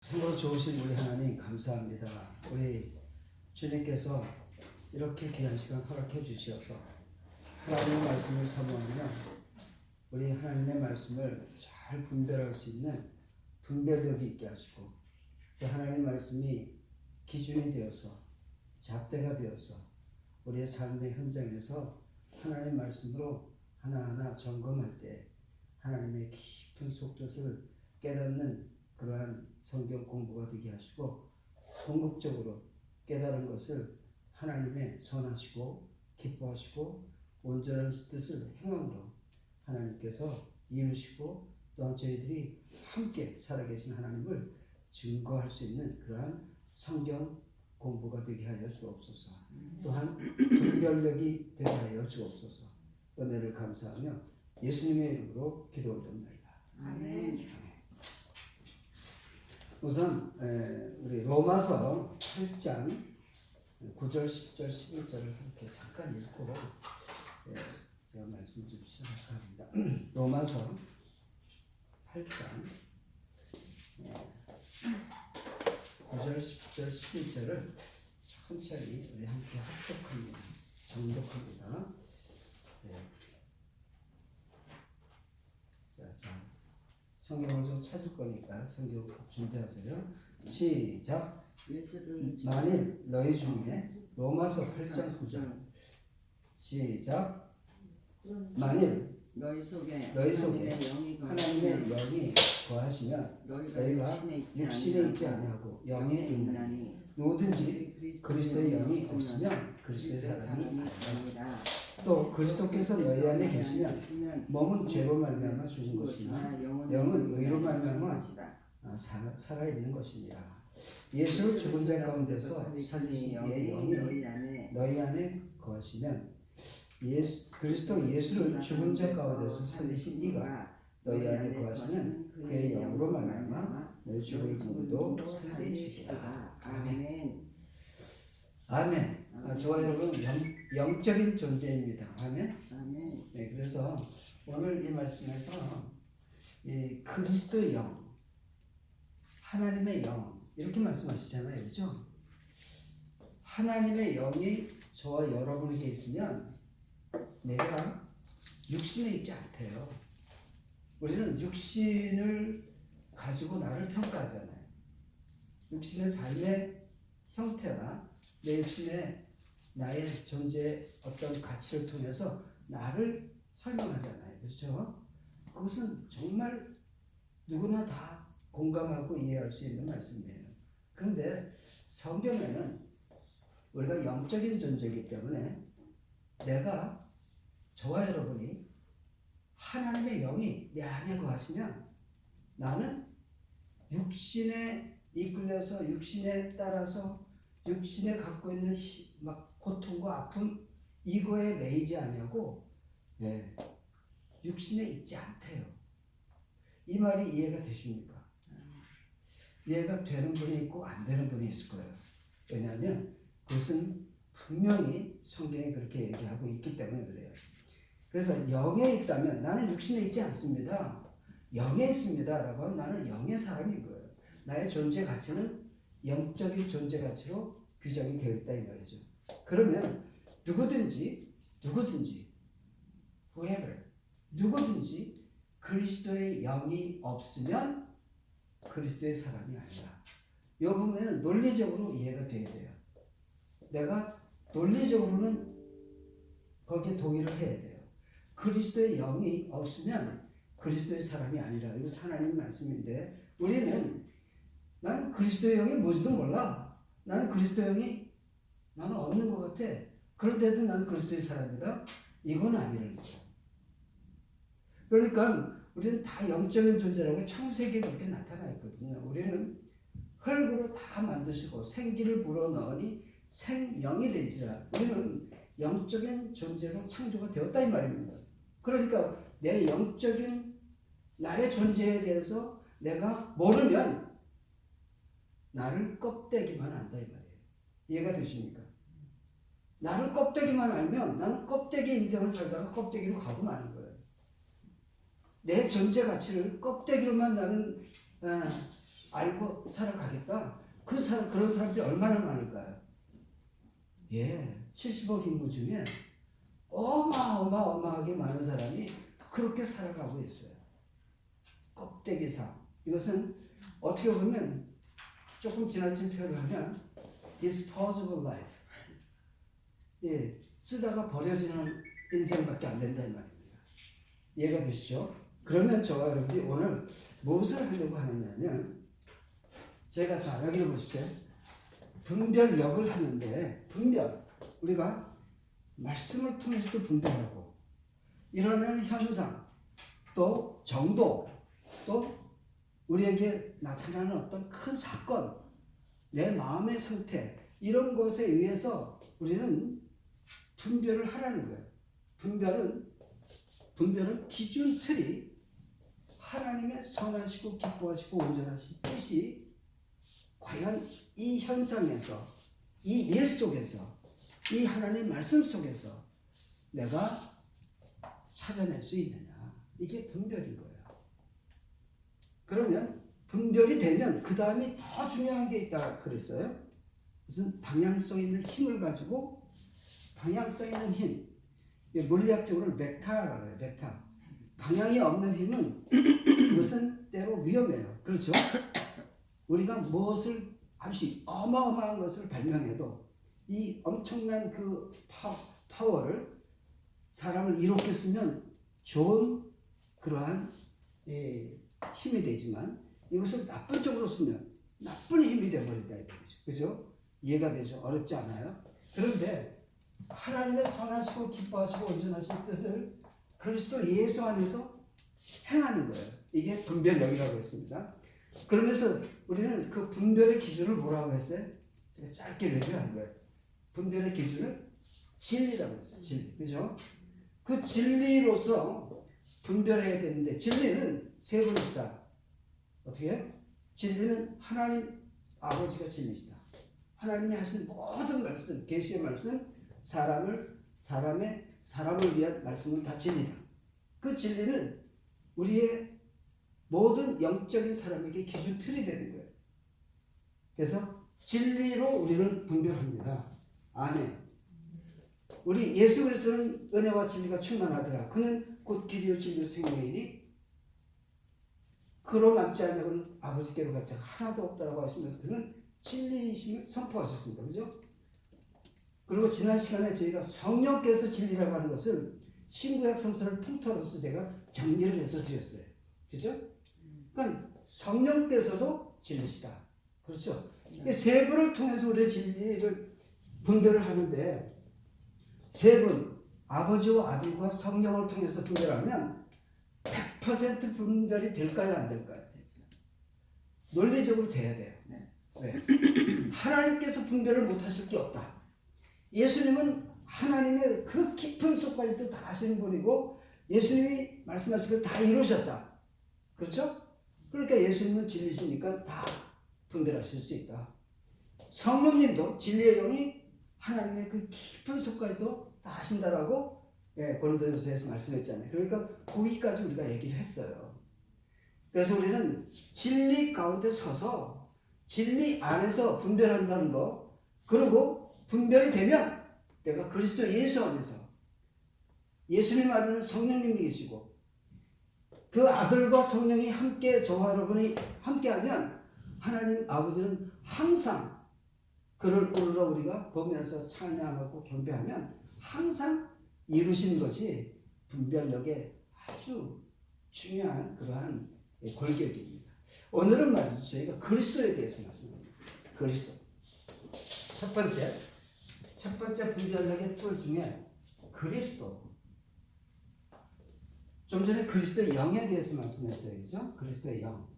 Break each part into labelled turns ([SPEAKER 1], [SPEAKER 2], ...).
[SPEAKER 1] 참으로 좋으신 우리 하나님 감사합니다. 우리 주님께서 이렇게 귀한 시간 허락해 주셔서 하나님의 말씀을 사모하며 우리 하나님의 말씀을 잘 분별할 수 있는 분별력이 있게 하시고 또 하나님의 말씀이 기준이 되어서 잣대가 되어서 우리의 삶의 현장에서 하나님의 말씀으로 하나하나 점검할 때 하나님의 깊은 속뜻을 깨닫는 그러한 성경 공부가 되게 하시고 궁극적으로 깨달은 것을 하나님의 선하시고 기뻐하시고 온전한 뜻을 행함으로 하나님께서 이루시고 또한 저희들이 함께 살아계신 하나님을 증거할 수 있는 그러한 성경 공부가 되게 하여 주옵소서. 또한 분별력이 되게 하여 주옵소서. 은혜를 감사하며 예수님의 이름으로 기도 올립니다.
[SPEAKER 2] 아멘.
[SPEAKER 1] 우선 우리 로마서 8장 9절, 10절, 11절을 함께 잠깐 읽고 제가 말씀 좀 시작할까 합니다. 로마서 8장 9절, 10절, 11절을 천천히 우리 함께 합독합니다. 정독합니다. 자, 성경을 좀 찾을 거니까 성경 준비하세요. 시작. 만일 너희 중에 로마서 8장 9절 시작. 만일 너희 속에 하나님의 영이 거하시면 너희가 육신에 있지 아니하고 영에 있나니 누구든지 그리스도의 영이 없으면 그리스도의 사람이 아니라. 또 그리스도께서 너희 안에 계시면 몸은 죄로 말미암아 죽은 것이나 영은 의로 말미암아 살아있는 것이니라. 예수를 죽은 자 가운데서 살리신 이의 영이 너희 안에 거하시면 그리스도 예수를 죽은 자 가운데서 살리신 이가 너희 안에 거하시면 그의 영으로 말미암아 너희 죽을 몸도 살리시리라. 아멘. 아멘. 저와 여러분 영적인 존재입니다. 아멘.
[SPEAKER 2] 아멘.
[SPEAKER 1] 네, 그래서 오늘 이 말씀에서 이 그리스도의 영, 하나님의 영 이렇게 말씀하시잖아요, 그렇죠? 하나님의 영이 저와 여러분에게 있으면 내가 육신에 있지 않대요. 우리는 육신을 가지고 나를 평가하잖아요. 육신의 삶의 형태나 내 육신의 나의 존재의 어떤 가치를 통해서 나를 설명하잖아요. 그렇죠? 그것은 정말 누구나 다 공감하고 이해할 수 있는 말씀이에요. 그런데 성경에는 우리가 영적인 존재이기 때문에 내가 저와 여러분이 하나님의 영이 내 안에 거하시면 나는 육신에 이끌려서 육신에 따라서 육신에 갖고 있는 막 고통과 아픔 이거에 매이지 아니하고 육신에 있지 않대요. 이 말이 이해가 되십니까? 이해가 되는 분이 있고 안 되는 분이 있을 거예요. 왜냐하면 그것은 분명히 성경이 그렇게 얘기하고 있기 때문에 그래요. 그래서 영에 있다면 나는 육신에 있지 않습니다. 영에 있습니다 라고 하면 나는 영의 사람인 거예요. 나의 존재 가치는 영적인 존재 가치로 규정이 되어 있다 이 말이죠. 그러면 누구든지 whoever 누구든지 그리스도의 영이 없으면 그리스도의 사람이 아니라. 이 부분에는 논리적으로 이해가 돼야 돼요. 내가 논리적으로는 거기에 동의를 해야 돼요. 그리스도의 영이 없으면 그리스도의 사람이 아니라. 이것은 하나님의 말씀인데 우리는 나는 그리스도의 영이 뭔지도 몰라. 나는 그리스도의 영이 나는 없는 것 같아. 그런데도 나는 그리스도의 사람이다. 이건 아니라는 거죠. 그러니까 우리는 다 영적인 존재라고 창세기에 그렇게 나타나 있거든요. 우리는 흙으로 다 만드시고 생기를 불어넣으니 생명이 되지라. 우리는 영적인 존재로 창조가 되었다 이 말입니다. 그러니까 내 영적인 나의 존재에 대해서 내가 모르면 나를 껍데기만 안다 이 말이에요. 이해가 되십니까? 나를 껍데기만 알면 나는 껍데기 인생을 살다가 껍데기로 가고 마는 거예요. 내 존재 가치를 껍데기로만 나는 알고 살아가겠다. 그런 사람들이 얼마나 많을까요? 예, 70억 인구 중에 어마어마하게 많은 사람이 그렇게 살아가고 있어요. 껍데기상. 이것은 어떻게 보면 조금 지나친 표현을 하면 disposable life. 예, 쓰다가 버려지는 인생밖에 안 된다 이 말입니다. 이해가 되시죠? 그러면 저와 여러분이 오늘 무엇을 하려고 하느냐면 제가 자 여기를 보십시오. 분별력을 하는데 분별 우리가 말씀을 통해서도 분별하고 일어나는 현상 또 정도 또 우리에게 나타나는 어떤 큰 사건 내 마음의 상태 이런 것에 의해서 우리는 분별을 하라는 거예요. 분별은 기준 틀이 하나님의 선하시고 기뻐하시고 온전하신 뜻이 과연 이 현상에서 이 일 속에서 이 하나님 말씀 속에서 내가 찾아낼 수 있느냐 이게 분별인 거예요. 그러면 분별이 되면 그 다음에 더 중요한 게 있다 그랬어요. 무슨 방향성 있는 힘을 가지고 방향성 있는 힘 물리학적으로는 벡터라고 해요. 벡터. 방향이 없는 힘은 그것은 때로 위험해요. 그렇죠? 우리가 무엇을 아주 어마어마한 것을 발명해도 이 엄청난 그 파워를 사람을 이롭게 쓰면 좋은 그러한 힘이 되지만 이것을 나쁜 쪽으로 쓰면 나쁜 힘이 되어버린다 이거죠. 그죠? 이해가 되죠? 어렵지 않아요? 그런데 하나님의 선하시고 기뻐하시고 온전하신 뜻을 그리스도 예수 안에서 행하는 거예요. 이게 분별력이라고 했습니다. 그러면서 우리는 그 분별의 기준을 뭐라고 했어요? 제가 짧게 레뷰한 거예요. 분별의 기준을 진리라고 했어요. 진리. 그죠? 그 진리로서 분별해야 되는데 진리는 세 분이시다. 어떻게 해요? 진리는 하나님 아버지가 진리시다. 하나님이 하신 모든 말씀, 계시의 말씀, 사람을 위한 말씀은 다 진리다. 그 진리는 우리의 모든 영적인 사람에게 기준 틀이 되는 거예요. 그래서 진리로 우리는 분별합니다. 아멘. 우리 예수 그리스도는 은혜와 진리가 충만하더라. 그는 곧 길이요 진리요 생명이니 그로 남지 않냐고는 아버지께로 갈 자가 하나도 없다라고 하시면서 그는 진리이심을 선포하셨습니다. 그죠? 그리고 지난 시간에 저희가 성령께서 진리라고 하는 것을 신구약 성서를 통틀어서 제가 정리를 해서 드렸어요. 그죠? 그러니까 성령께서도 진리시다. 그렇죠? 세 분을 통해서 우리의 진리를 분별을 하는데 세 분, 아버지와 아들과 성령을 통해서 분별하면 100% 분별이 될까요? 안 될까요? 논리적으로 돼야 돼요. 네. 하나님께서 분별을 못하실 게 없다. 예수님은 하나님의 그 깊은 속까지도 다 아시는 분이고 예수님이 말씀하신 걸 다 이루셨다. 그렇죠? 그러니까 예수님은 진리시니까 다 분별하실 수 있다. 성령님도 진리의 영이 하나님의 그 깊은 속까지도 다 아신다라고 고린도전서에서 말씀했잖아요. 그러니까 거기까지 우리가 얘기를 했어요. 그래서 우리는 진리 가운데 서서 진리 안에서 분별한다는 거 그리고 분별이 되면 내가 그리스도 예수 안에서 예수님 말하는 성령님이 계시고 그 아들과 성령이 함께 저와 여러분이 함께하면 하나님 아버지는 항상 그를 우러러 우리가 보면서 찬양하고 경배하면 항상 이루시는 것이 분별력의 아주 중요한 그러한 골격입니다. 오늘은 말이죠. 저희가 그리스도에 대해서 말씀합니다. 그리스도. 첫 번째 분별력의 툴 중에 그리스도. 좀 전에 그리스도의 영에 대해서 말씀했어요. 그죠? 그리스도의 영.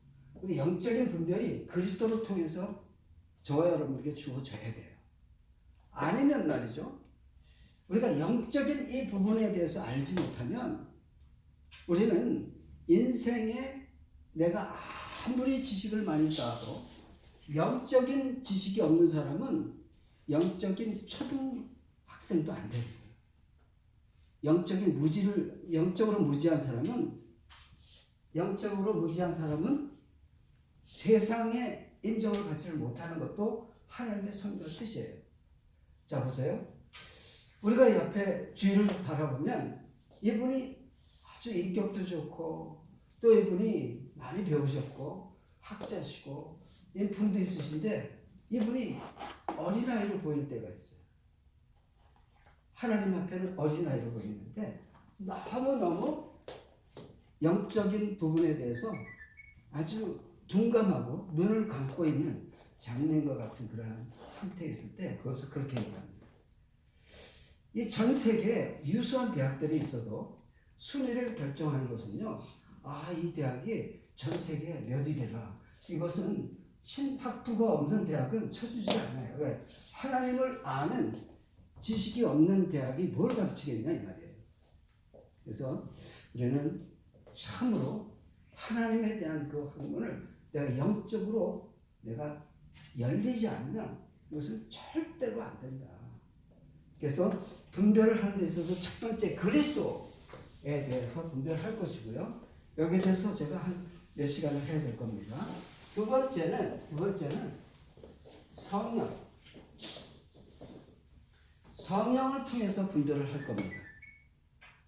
[SPEAKER 1] 우리 영적인 분별이 그리스도를 통해서 저와 여러분에게 주어져야 돼요. 아니면 말이죠. 우리가 영적인 이 부분에 대해서 알지 못하면 우리는 인생에 내가 아무리 지식을 많이 쌓아도 영적인 지식이 없는 사람은 영적인 초등학생도 안 되는 거예요. 영적으로 무지한 사람은 세상의 인정을 받지를 못하는 것도 하나님의 성령의 뜻이에요. 자, 보세요. 우리가 옆에 주인을 바라보면 이분이 아주 인격도 좋고 또 이분이 많이 배우셨고 학자시고 인품도 있으신데 이분이 어린아이로 보일 때가 있어요. 하나님 앞에는 어린아이로 보이는데 너무너무 영적인 부분에 대해서 아주 둔감하고 눈을 감고 있는 장님과 같은 그러한 상태에 있을 때 그것을 그렇게 얘기합니다. 이 전 세계에 유수한 대학들이 있어도 순위를 결정하는 것은요. 이 대학이 전 세계에 몇 위대라. 이것은 심학부가 없는 대학은 쳐주지 않아요. 왜? 하나님을 아는 지식이 없는 대학이 뭘 가르치겠냐 이 말이에요. 그래서 우리는 참으로 하나님에 대한 그 학문을 내가 영적으로 내가 열리지 않으면 이것은 절대로 안 된다. 그래서 분별을 하는 데 있어서 첫 번째 그리스도에 대해서 분별할 것이고요. 여기에 대해서 제가 한 몇 시간을 해야 될 겁니다. 두 번째는 성령을 통해서 분별을 할 겁니다.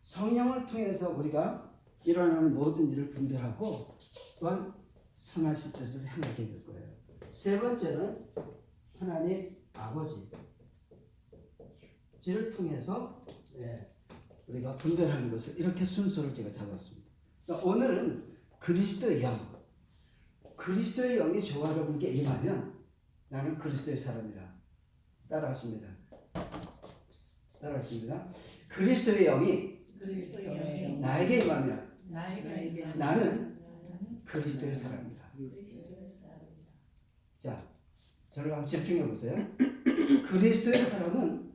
[SPEAKER 1] 성령을 통해서 우리가 일어나는 모든 일을 분별하고 또한 선하신 뜻을 행하게 될 거예요. 세 번째는 하나님 아버지를 통해서 우리가 분별하는 것을 이렇게 순서를 제가 잡았습니다. 그러니까 오늘은 그리스도의 영이 저와 여러분께 임하면 나는 그리스도의 사람이라. 따라하십니다. 그리스도의 영이 나에게 임하면 나는 그리스도의 사람이다. 자, 저를 한번 집중해 보세요. 그리스도의 사람은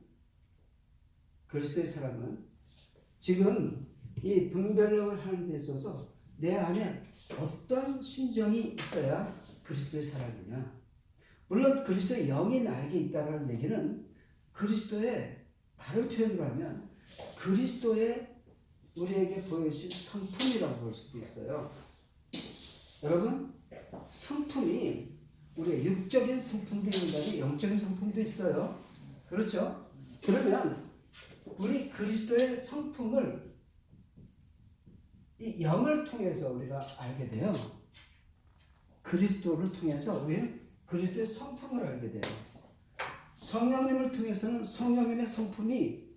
[SPEAKER 1] 지금 이 분별력을 하는 데 있어서 내 안에 어떤 심정이 있어야 그리스도의 사람이냐. 물론 그리스도의 영이 나에게 있다는 얘기는 그리스도의 다른 표현으로 하면 그리스도의 우리에게 보여주신 성품이라고 볼 수도 있어요. 여러분, 성품이 우리의 육적인 성품도 있는데 영적인 성품도 있어요. 그렇죠? 그러면 우리 그리스도의 성품을 이 영을 통해서 우리가 알게 돼요. 그리스도를 통해서 우리는 그리스도의 성품을 알게 돼요. 성령님을 통해서는 성령님의 성품이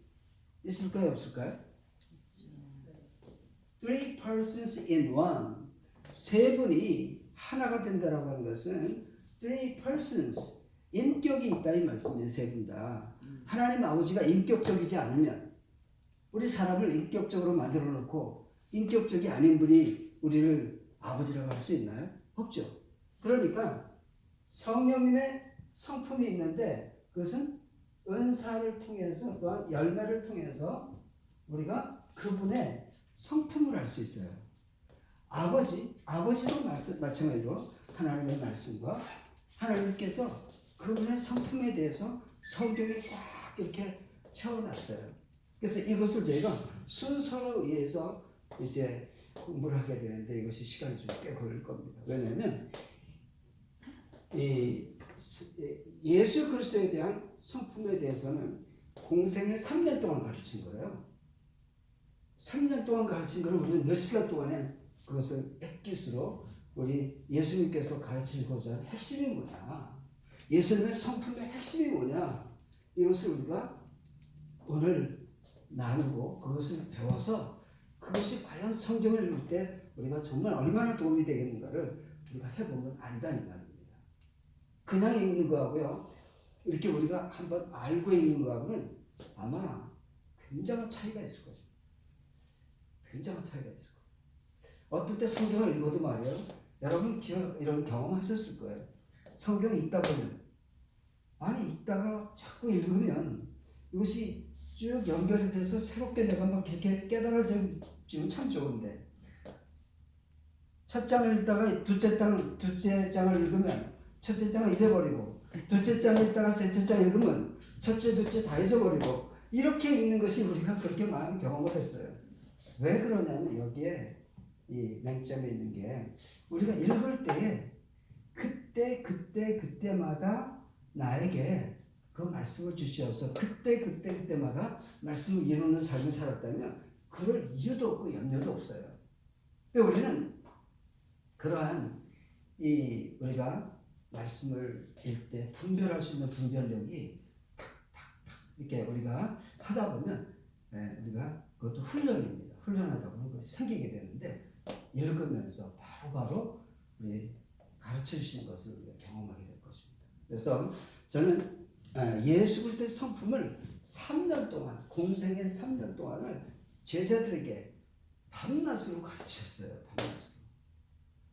[SPEAKER 1] 있을까요? 없을까요? Three persons in one. 세 분이 하나가 된다라고 하는 것은 three persons. 인격이 있다 이 말씀이에요. 세 분 다. 하나님 아버지가 인격적이지 않으면 우리 사람을 인격적으로 만들어 놓고 인격적이 아닌 분이 우리를 아버지라고 할 수 있나요? 없죠. 그러니까 성령님의 성품이 있는데 그것은 은사를 통해서 또한 열매를 통해서 우리가 그분의 성품을 알 수 있어요. 아버지도 마찬가지로 하나님의 말씀과 하나님께서 그분의 성품에 대해서 성경에 꽉 이렇게 채워놨어요. 그래서 이것을 저희가 순서로 의해서 이제 공부를 하게 되는데 이것이 시간이 좀 꽤 걸릴 겁니다. 왜냐하면 이 예수 그리스도에 대한 성품에 대해서는 공생에 3년 동안 가르친 거예요. 3년 동안 가르친 것을 우리는 몇 시간 동안에 그것을 액기스로 우리 예수님께서 가르치고자 하는 핵심이 뭐냐, 예수님의 성품의 핵심이 뭐냐, 이것을 우리가 오늘 나누고 그것을 배워서 그것이 과연 성경을 읽을 때 우리가 정말 얼마나 도움이 되겠는가를 우리가 해보면 안다는 말입니다. 그냥 읽는 거하고요, 이렇게 우리가 한번 알고 읽는 거하고는 아마 굉장한 차이가 있을 거죠. 굉장한 차이가 있을 거예요. 어떨 때 성경을 읽어도 말이에요, 여러분 이런 경험하셨을 거예요. 성경 읽다 보면, 읽다가 자꾸 읽으면 이것이 쭉 연결이 돼서 새롭게 내가 막 이렇게 깨달아지면 참 좋은데, 첫 장을 읽다가 둘째 장을 읽으면 첫째 장을 잊어버리고, 둘째 장을 읽다가 셋째 장 읽으면 첫째, 둘째 다 잊어버리고, 이렇게 읽는 것이 우리가 그렇게 많은 경험을 했어요. 왜 그러냐면 여기에 이 맹점에 있는 게, 우리가 읽을 때에 그때마다 나에게 그 말씀을 주시어서 그때마다 말씀을 이루는 삶을 살았다면 그럴 이유도 없고 염려도 없어요. 근데 우리는 그러한 우리가 말씀을 읽을 때 분별할 수 있는 분별력이 탁탁탁 이렇게 우리가 하다 보면 우리가 그것도 훈련입니다. 훈련하다 보면 그것이 생기게 되는데 읽으면서 바로바로 우리 가르쳐 주시는 것을 우리가 경험하게 될 것입니다. 그래서 저는 예수 그리스도의 성품을 3년 동안 공생의 3년 동안을 제자들에게 밤낮으로 가르치셨어요. 밤낮으로.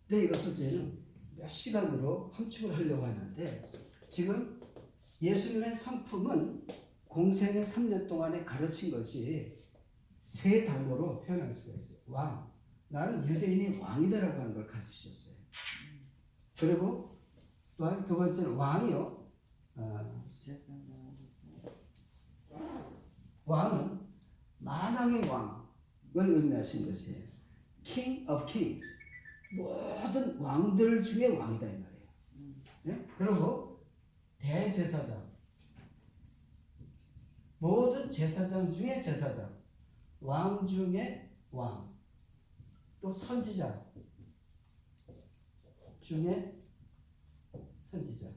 [SPEAKER 1] 근데 이것을 저희는 몇 시간으로 함축을 하려고 하는데 지금 예수님의 성품은 공생의 3년 동안에 가르친 것이 3단어로 표현할 수가 있어요. 왕. 나는 유대인의 왕이다라고 하는 걸 가르치셨어요. 그리고 또한 두 번째는 왕이요. 왕은 만왕의 왕을 의미하시는 것이에요. King of Kings. 모든 왕들 중에 왕이다 이 말이에요. 네? 그리고 대제사장. 모든 제사장 중에 제사장. 왕 중에 왕. 또 선지자 중에 선지자.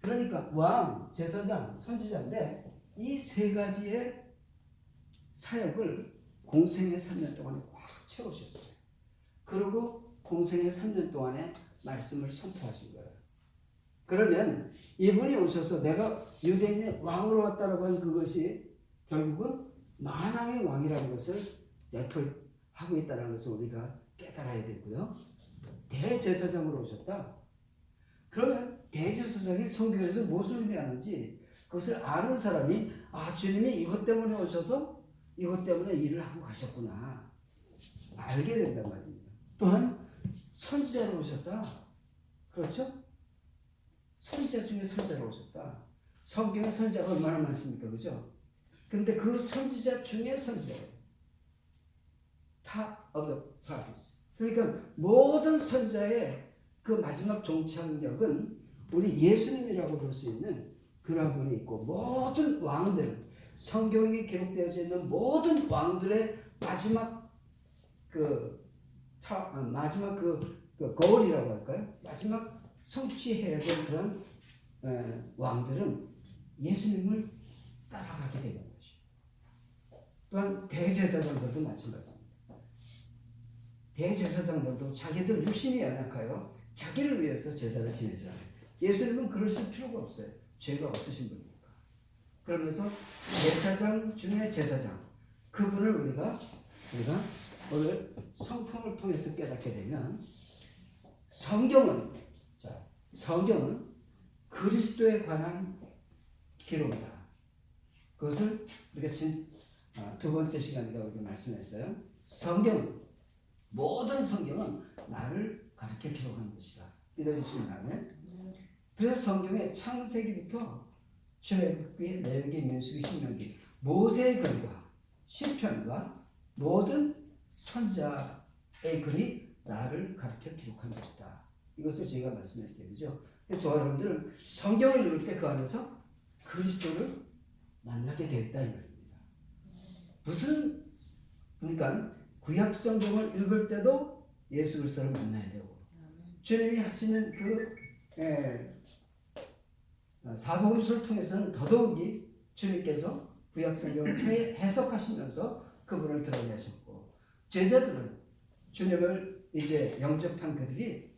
[SPEAKER 1] 그러니까 왕, 제사장, 선지자인데 이 3가지의 사역을 공생의 3년 동안에 꽉 채우셨어요. 그리고 공생의 3년 동안에 말씀을 선포하신 거예요. 그러면 이분이 오셔서 내가 유대인의 왕으로 왔다라고 한 그것이 결국은 만왕의 왕이라는 것을 내포하고 있다는 것을 우리가 깨달아야 되고요. 대제사장으로 오셨다. 그러면 대제사장이 성경에서 무엇을 의미하는지 그것을 아는 사람이 주님이 이것 때문에 오셔서 이것 때문에 일을 하고 가셨구나 알게 된단 말입니다. 또한 선지자로 오셨다. 그렇죠? 선지자 중에 선지자로 오셨다. 성경에 선지자가 얼마나 많습니까? 그죠? 그런데 그 선지자 중에 선지자예요. Top of the prophets. 그러니까 모든 선지자의 그 마지막 종착역은 우리 예수님이라고 볼 수 있는 그런 분이 있고 모든 왕들 성경에 기록되어져 있는 모든 왕들의 마지막 마지막 거울이라고 할까요? 마지막 성취해야 될 그런 왕들은 예수님을 따라가게 되는 것이죠. 또한 대제사장들도 마찬가지입니다. 대제사장들도 자기들 육신이 연약하여 자기를 위해서 제사를 지내잖아요. 예수님은 그러실 필요가 없어요. 죄가 없으신 분이니까. 그러면서 제사장 중에 제사장 그분을 우리가 오늘 성품을 통해서 깨닫게 되면 성경은 그리스도에 관한 기록이다. 그것을 우리가 두 번째 시간에 우리가 말씀했어요. 모든 성경은 나를 가르쳐 기록한 것이다. 믿어주시면 그래서 성경에 창세기부터 출애굽기, 레위기, 민수기, 신명기, 모세의 글과 시편과 모든 선지자의 글이 나를 가르쳐 기록한 것이다. 이것을 제가 말씀했어요. 그죠? 저와 여러분들은 성경을 읽을 때 그 안에서 그리스도를 만나게 되었다 이 말입니다. 그러니까 구약 성경을 읽을 때도 예수 그리스도를 만나야 되고 주님이 하시는 사복음서를 통해서는 더더욱이 주님께서 구약 성경을 해석하시면서 그분을 드러내셨고 제자들은 주님을 이제 영접한 그들이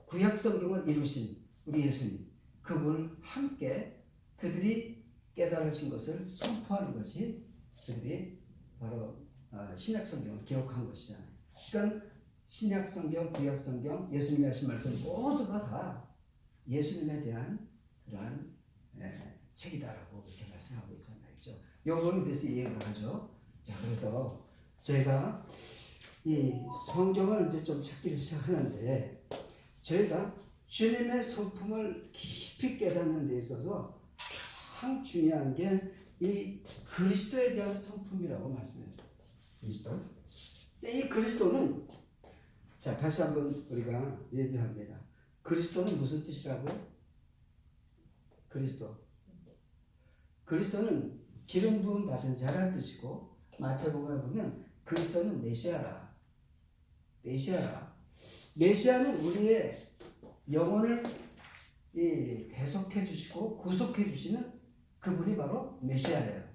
[SPEAKER 1] 구약 성경을 이루신 우리 예수님 그분을 함께 그들이 깨달으신 것을 선포하는 것이 그들이 바로 신약 성경을 기록한 것이잖아요. 그러니까 신약 성경, 구약 성경, 예수님이 하신 말씀 모두가 다 예수님에 대한 그러한 책이다라고 이렇게 말씀하고 있잖아요. 그렇죠? 요거는 그래서 이해가 가죠. 자, 그래서 저희가 이 성경을 이제 좀 찾기 시작하는데 저희가 주님의 성품을 깊이 깨닫는 데 있어서 가장 중요한 게 이 그리스도에 대한 성품이라고 말씀했어요. 그리스도. 이 그리스도는 자, 다시 한번 우리가 예비합니다. 그리스도는 무슨 뜻이라고요? 그리스도는 기름 부음 받은 자라는 뜻이고, 마태복음에 보면 그리스도는 메시아라. 메시아는 우리의 영혼을 대속해 주시고 구속해 주시는 그분이 바로 메시아예요.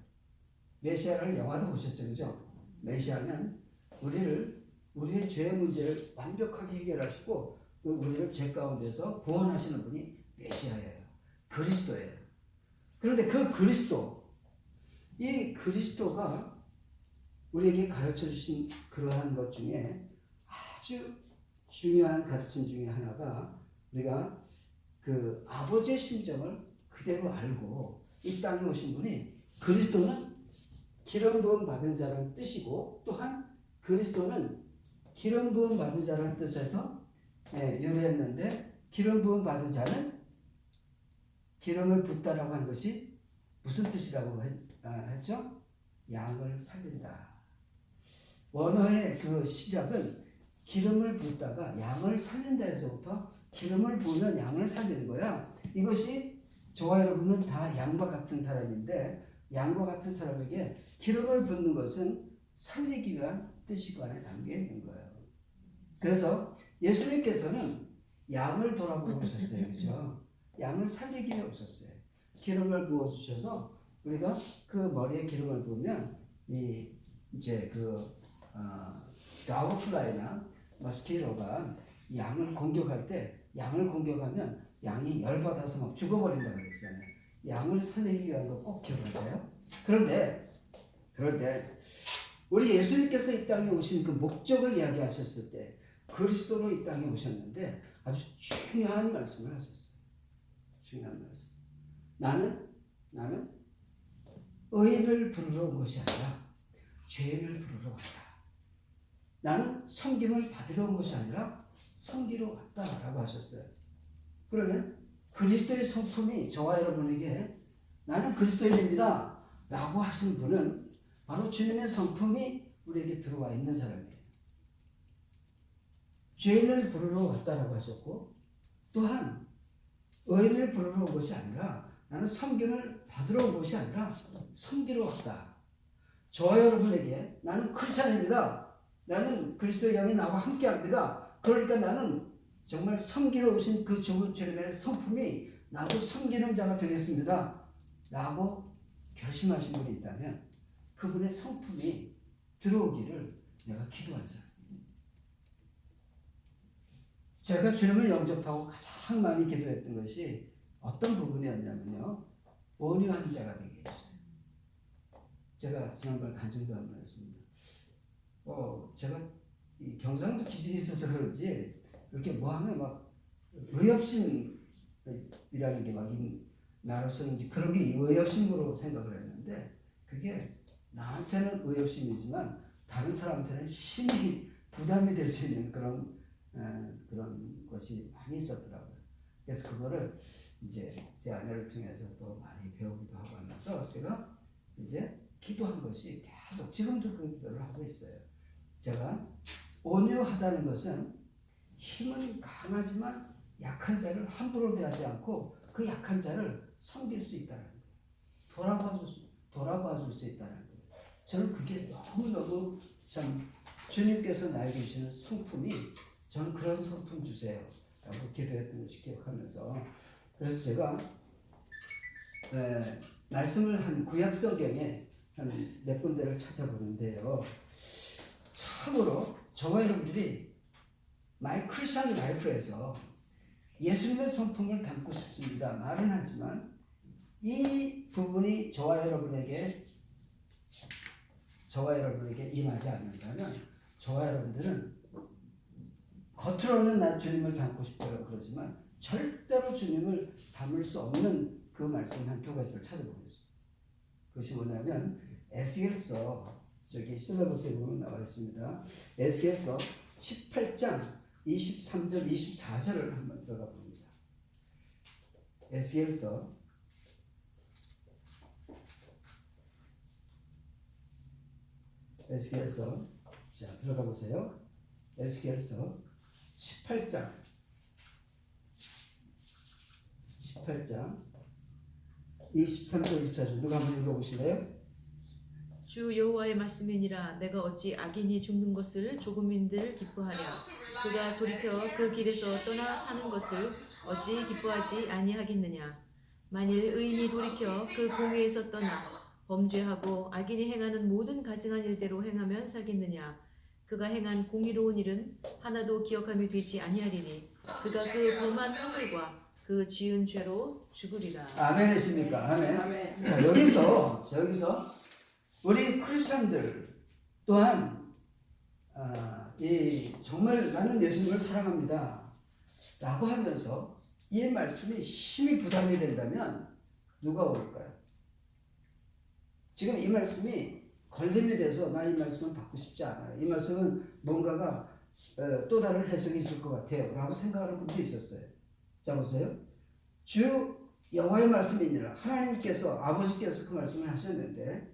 [SPEAKER 1] 메시아를 영화도 보셨죠, 그죠? 메시아는 우리의 죄의 문제를 완벽하게 해결하시고 우리를 죄 가운데서 구원하시는 분이 메시아예요. 그리스도예요. 그런데 그 이 그리스도가 우리에게 가르쳐 주신 그러한 것 중에 아주 중요한 가르침 중에 하나가, 우리가 그 아버지의 심정을 그대로 알고 이 땅에 오신 분이, 그리스도는 기름 부음 받은 자라는 뜻이고, 또한 그리스도는 기름 부음 받은 자라는 뜻에서 유래했는데, 기름 부음 받은 자는 기름을 붓다라고 하는 것이 무슨 뜻이라고 했죠? 양을 살린다. 원어의 그 시작은 기름을 붓다가 양을 살린다에서부터 기름을 부으면 양을 살리는 거야. 이것이 저와 여러분은 다 양과 같은 사람인데, 양과 같은 사람에게 기름을 붓는 것은 살리기 위한 뜻이 그 안에 담겨 있는 거예요. 그래서 예수님께서는 양을 돌아보러 오셨어요. 그죠? 양을 살리기 위해 오셨어요. 기름을 부어주셔서 우리가 그 머리에 기름을 부으면 이제 드라곤플라이나 머스키토가 양을 공격하면 양이 열받아서 막 죽어버린다고 그랬잖아요. 양을 살리기 위한 거 꼭 기억하세요. 그런데 우리 예수님께서 이 땅에 오신 그 목적을 이야기하셨을 때 그리스도로 이 땅에 오셨는데 아주 중요한 말씀을 하셨어요. 중요한 말씀. 나는 의인을 부르러 온 것이 아니라 죄인을 부르러 왔다. 나는 섬김을 받으러 온 것이 아니라 섬기러 왔다라고 하셨어요. 그러면 그리스도의 성품이 저와 여러분에게 나는 그리스도인입니다 라고 하신 분은 바로 주님의 성품이 우리에게 들어와 있는 사람이에요. 죄인을 부르러 왔다라고 하셨고, 또한 의인을 부르러 온 것이 아니라 나는 섬김을 받으러 온 것이 아니라 섬기러 왔다. 저와 여러분에게 나는 크리스찬입니다. 나는 그리스도의 영이 나와 함께합니다. 그러니까 나는 정말 섬기러 오신 그 주님의 성품이 나도 섬기는 자가 되겠습니다 라고 결심하신 분이 있다면 그분의 성품이 들어오기를 내가 기도한 사람입니다. 제가 주님을 영접하고 가장 많이 기도했던 것이 어떤 부분이었냐면요, 온유한 자가 되게 해주세요. 제가 지난번에 간증도 한번 했습니다. 제가 이 경상도 기질이 있어서 그런지 이렇게 뭐하면 막 의협심이라는 게 막 나로서는 그런 게 의협심으로 생각을 했는데, 그게 나한테는 의협심이지만 다른 사람한테는 심히 부담이 될 수 있는 그런 것이 많이 있었더라고요. 그래서 그거를 이제 제 아내를 통해서 또 많이 배우기도 하고 하면서 제가 이제 기도한 것이 계속 지금도 그 기도를 하고 있어요. 제가 온유하다는 것은 힘은 강하지만 약한 자를 함부로 대하지 않고 그 약한 자를 섬길 수 있다는 거예요. 돌아봐 줄 수 있다는 거예요. 저는 그게 너무너무 참 주님께서 나에게 주시는 성품이, 저는 그런 성품 주세요 라고 기도했던 것을 기억하면서, 그래서 제가 말씀을 한 구약 성경에 한 몇 군데를 찾아보는데요, 참으로 저와 여러분들이 마이 크리스천 라이프에서 예수님의 성품을 담고 싶습니다 말은 하지만, 이 부분이 저와 여러분에게 임하지 않는다면 저와 여러분들은 겉으로는 난 주님을 닮고 싶어요 그러지만 절대로 주님을 닮을 수 없는 그 말씀 한 두 가지를 찾아보겠습니다. 그것이 뭐냐면 에스겔서, 저기 실레버스에 보면 나와 있습니다. 에스겔서 18장 23절 24절을 한번 들어가 봅니다. 에스겔서 자 들어가 보세요. 에스겔서 18장 23절 24절 누가 한번 읽어보실래요?
[SPEAKER 2] 주 여호와의 말씀이니라. 내가 어찌 악인이 죽는 것을 조금인들 기뻐하랴. 그가 돌이켜 그 길에서 떠나 사는 것을 어찌 기뻐하지 아니하겠느냐. 만일 의인이 돌이켜 그 공의에서 떠나 범죄하고 악인이 행하는 모든 가증한 일대로 행하면 살겠느냐. 그가 행한 공의로운 일은 하나도 기억함이 되지 아니하리니 그가 그 범한 허물과 그 지은 죄로 죽으리라.
[SPEAKER 1] 아멘이십니까? 아멘.
[SPEAKER 3] 아멘.
[SPEAKER 1] 자, 여기서 우리 크리스천들 또한 정말 나는 예수님을 사랑합니다 라고 하면서 이 말씀이 심히 부담이 된다면 누가 올까요? 지금 이 말씀이 걸림이 돼서 나 이 말씀은 받고 싶지 않아요. 이 말씀은 뭔가가 또 다른 해석이 있을 것 같아요 라고 생각하는 분도 있었어요. 자 보세요. 주 여호와의 말씀이니라. 하나님께서 아버지께서 그 말씀을 하셨는데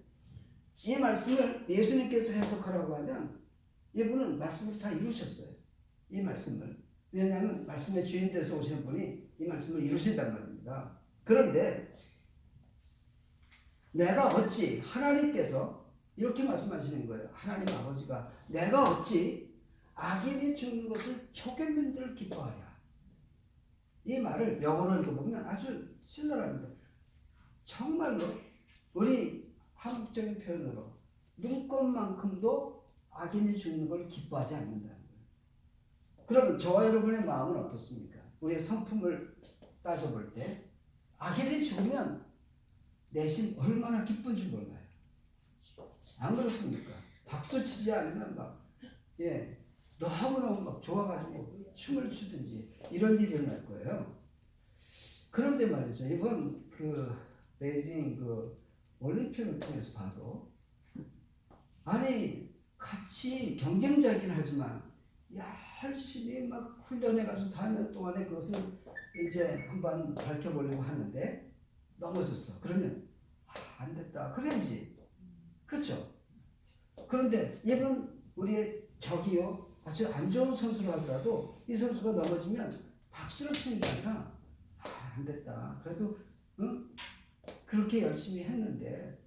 [SPEAKER 1] 이 말씀을 예수님께서 해석하라고 하면 이분은 말씀을 다 이루셨어요. 이 말씀을. 왜냐하면 말씀의 주인 돼서 오시는 분이 이 말씀을 이루신단 말입니다. 그런데 내가 어찌 하나님께서 이렇게 말씀하시는 거예요. 하나님 아버지가 내가 어찌 악인이 죽는 것을 조금민들 기뻐하랴. 이 말을 영어로 읽어보면 아주 신랄합니다. 정말로 우리 한국적인 표현으로 눈꽃만큼도 악인이 죽는 걸 기뻐하지 않는다는 거예요. 그러면 저와 여러분의 마음은 어떻습니까? 우리의 성품을 따져볼 때 악인이 죽으면 내심 얼마나 기쁜지 몰라요. 안 그렇습니까? 박수 치지 않으면 너무너무 막 좋아가지고 춤을 추든지 이런 일이 일어날 거예요. 그런데 말이죠. 이번 베이징 올림픽을 통해서 봐도 같이 경쟁자이긴 하지만 열심히 막 훈련해가지고 4년 동안에 그것을 이제 한번 밝혀보려고 하는데 넘어졌어. 그러면 안 됐다. 그래야지. 그렇죠. 그런데 이번 우리의 적이요 아주 안 좋은 선수를 하더라도 이 선수가 넘어지면 박수를 치는 게 아니라 안 됐다. 그래도 그렇게 열심히 했는데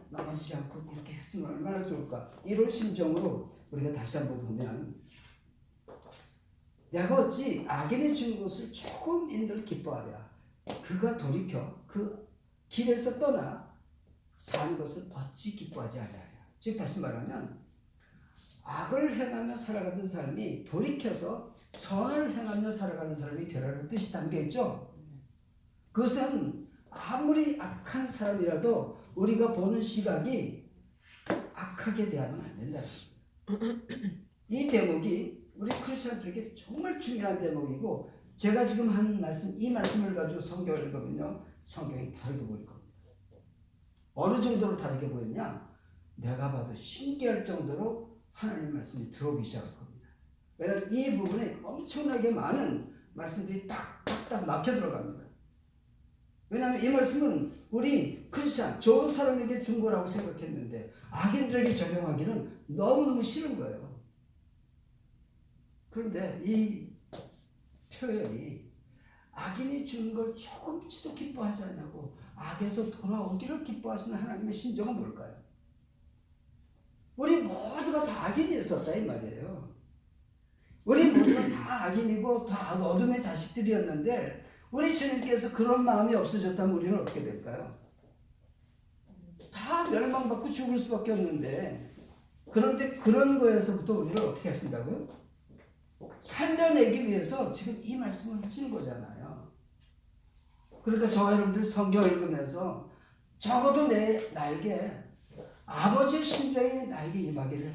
[SPEAKER 1] 넘어지지 않고 이렇게 했으면 얼마나 좋을까. 이런 심정으로 우리가 다시 한번 보면 내가 어찌 악인이 주는 것을 조금인들 기뻐하랴. 그가 돌이켜 그 길에서 떠나 사는 것을 어찌 기뻐하지 않으랴. 즉 다시 말하면 악을 행하며 살아가던 사람이 돌이켜서 선을 행하며 살아가는 사람이 되라는 뜻이 담겨있죠. 그것은 아무리 악한 사람이라도 우리가 보는 시각이 악하게 대하면 안 된다는 거예요. 이 대목이 우리 크리스천들에게 정말 중요한 대목이고 제가 지금 한 말씀, 이 말씀을 가지고 성경을 읽으면요 성경이 다르게 보일 겁니다. 어느 정도로 다르게 보였냐? 내가 봐도 신기할 정도로 하나님 말씀이 들어오기 시작할 겁니다. 왜냐하면 이 부분에 엄청나게 많은 말씀들이 딱딱딱 막혀 들어갑니다. 왜냐하면 이 말씀은 우리 크리스천 좋은 사람에게 준 거라고 생각했는데 악인들에게 적용하기는 너무너무 싫은 거예요. 그런데 이 표현이 악인이 주는 걸 조금치도 기뻐하지 않냐고 악에서 돌아오기를 기뻐하시는 하나님의 심정은 뭘까요? 우리 모두가 다 악인이 있었다 이 말이에요. 우리 모두가 다 악인이고 다 어둠의 자식들이었는데 우리 주님께서 그런 마음이 없어졌다면 우리는 어떻게 될까요? 다 멸망받고 죽을 수밖에 없는데 그런데 그런 거에서부터 우리를 어떻게 하신다고요? 살려내기 위해서 지금 이 말씀을 하시는 거잖아요. 그러니까 저와 여러분들 성경 읽으면서 적어도 나에게 아버지의 심정이 나에게 임하기를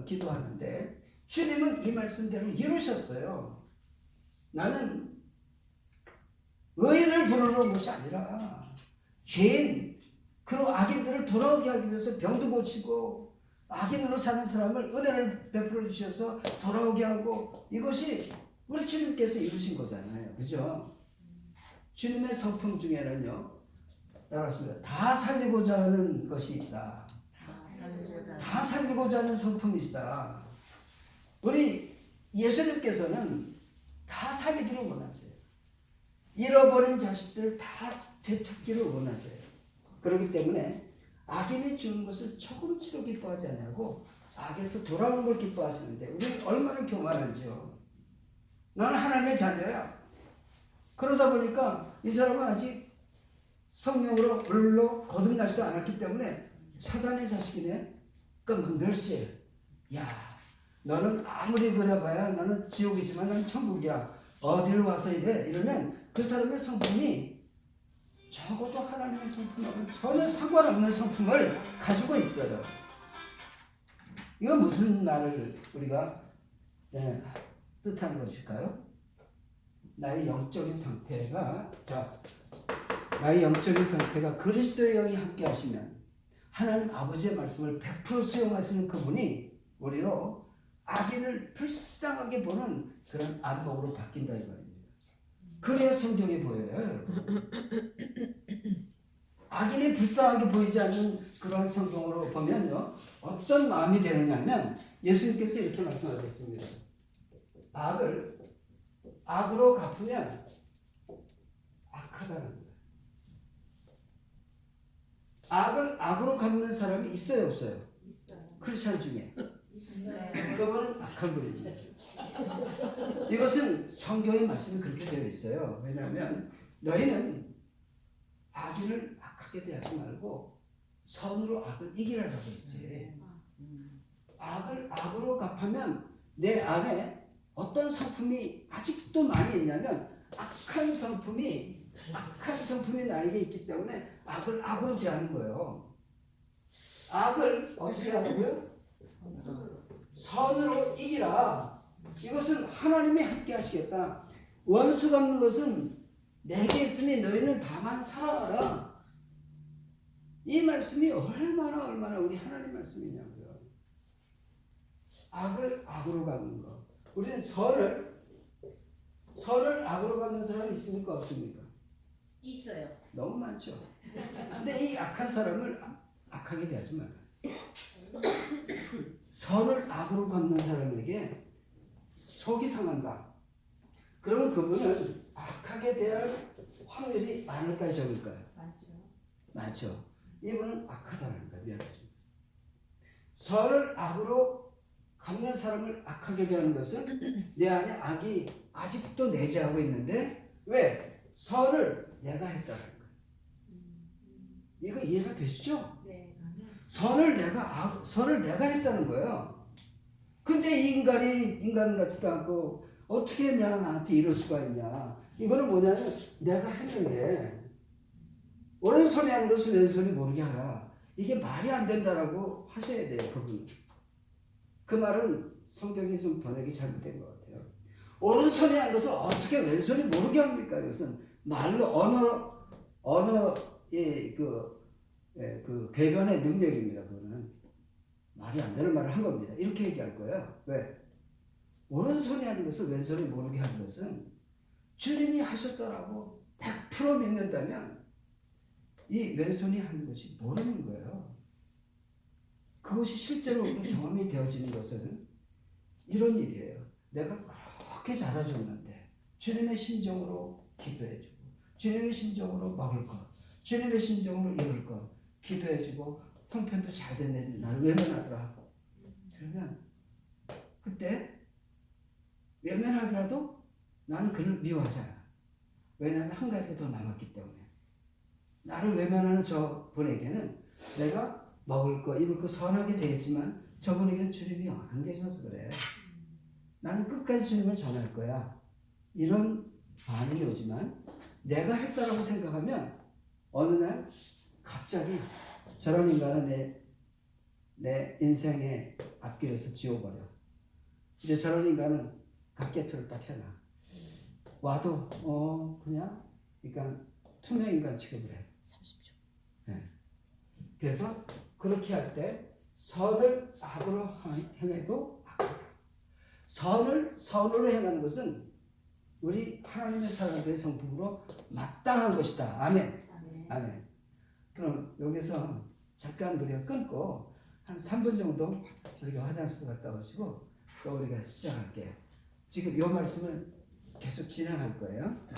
[SPEAKER 1] 기도하는데 주님은 이 말씀대로 이루셨어요. 나는 의인을 부르러 온 것이 아니라 죄인, 그런 악인들을 돌아오게 하기 위해서 병도 고치고 악인으로 사는 사람을 은혜를 베풀어 주셔서 돌아오게 하고 이것이 우리 주님께서 이루신 거잖아요. 그죠? 주님의 성품 중에는요. 따라하십니다. 다 살리고자 하는 것이 있다. 다 살리고자 하는 성품이시다. 우리 예수님께서는 다 살리기를 원하세요. 잃어버린 자식들을 다 되찾기를 원하세요. 그렇기 때문에 악인이 주는 것을 조금치도 기뻐하지 않냐고 악에서 돌아오는 걸 기뻐하시는데 우리는 얼마나 교만한지요. 나는 하나님의 자녀야. 그러다 보니까 이 사람은 아직 성령으로 물로 거듭나지도 않았기 때문에 사단의 자식이네. 그러니까 멸시해. 야, 너는 아무리 그래봐야 너는 지옥이지만 난 천국이야. 어디를 와서 이래? 이러면 그 사람의 성품이 적어도 하나님의 성품하고는 전혀 상관없는 성품을 가지고 있어요. 이거 무슨 말을 우리가 뜻하는 것일까요? 나의 영적인 상태가 그리스도의 영이 함께 하시면 하나님 아버지의 말씀을 100% 수용하시는 그분이 우리로 악인을 불쌍하게 보는 그런 안목으로 바뀐다 이 말입니다. 그래야 성경이 보여요, 여러분. 악인이 불쌍하게 보이지 않는 그러한 성경으로 보면요, 어떤 마음이 되느냐면 예수님께서 이렇게 말씀하셨습니다. 악을 악으로 갚으면 악하다는 거예요. 악을 악으로 갚는 사람이 있어요, 없어요?
[SPEAKER 3] 있어요.
[SPEAKER 1] 크리스찬 중에.
[SPEAKER 3] 있어요.
[SPEAKER 1] 그거는 악한 분이지. 이것은 성경의 말씀이 그렇게 되어 있어요. 왜냐하면 너희는 악인을 악하게 대하지 말고 선으로 악을 이기라고 했지. 악을 악으로 갚으면 내 안에 어떤 성품이 아직도 많이 있냐면 악한 성품이 나에게 있기 때문에 악을 악으로 대하는 거예요. 악을 어떻게 하냐고요? 선으로 이기라. 이것은 하나님이 함께 하시겠다. 원수 갚는 것은 내게 있으니 너희는 다만 살아가라. 이 말씀이 얼마나 우리 하나님 말씀이냐고요. 악을 악으로 갚는 것. 우리는 선을 악으로 갚는 사람이 있습니까? 없습니까?
[SPEAKER 3] 있어요.
[SPEAKER 1] 너무 많죠. 근데 이 악한 사람을 악하게 대하지 말아요. 선을 악으로 갚는 사람에게 속이 상한다. 그러면 그분은 악하게 대할 확률이 많을까요, 적을까요? 많죠. 이분은 악하다는 거예요. 미안하지만. 선을 악으로 갚는 사람을 악하게 대하는 것은 내 안에 악이 아직도 내재하고 있는데 왜? 선을 내가 했다는 거예요. 이거 이해가 되시죠?
[SPEAKER 3] 네.
[SPEAKER 1] 선을 내가 했다는 거예요. 근데 이 인간이 인간 같지도 않고 어떻게 나한테 이럴 수가 있냐. 이거는 뭐냐면 내가 했는데 오른손이 하는 것을 왼손이 모르게 하라. 이게 말이 안 된다라고 하셔야 돼요. 그분. 그 말은 성경이 좀 번역이 잘못된 것 같아요. 오른손이 하는 것을 어떻게 왼손이 모르게 합니까? 이것은 말로 언어의 그 궤변의 능력입니다. 그거는 말이 안 되는 말을 한 겁니다. 이렇게 얘기할 거예요. 왜? 오른손이 하는 것을 왼손이 모르게 하는 것은 주님이 하셨더라고 100% 믿는다면 이 왼손이 하는 것이 모르는 거예요. 그것이 실제로 우리가 경험이 되어지는 것은 이런 일이에요. 내가 그렇게 잘해줬는데 주님의 심정으로 기도해주고 주님의 심정으로 먹을 것, 주님의 심정으로 입을 것 기도해주고 형편도 잘 됐는데 나를 외면하더라. 그러면 그때 외면하더라도 나는 그를 미워하잖아. 왜냐하면 한 가지가 더 남았기 때문에. 나를 외면하는 저 분에게는 내가 먹을 거, 입을 거 선하게 되겠지만 저분에게는 주님이 안 계셔서 그래. 나는 끝까지 주님을 전할 거야. 이런 반응이 오지만 내가 했다라고 생각하면 어느 날 갑자기 저런 인간은 내 인생의 앞길에서 지워버려. 이제 저런 인간은 각계표를 딱 해놔. 와도 그냥 그러니까 투명인간 취급을 해.
[SPEAKER 2] 30초.
[SPEAKER 1] 네. 그래서 그렇게 할 때 선을 악으로 행해도 악하다. 선으로 행하는 것은 우리 하나님의 사람들의 성품으로 마땅한 것이다. 아멘. 아멘. 그럼 여기서 잠깐 우리가 끊고 한 3분 정도 우리가 화장실 갔다 오시고 또 우리가 시작할게요. 지금 이 말씀은 계속 진행할 거예요.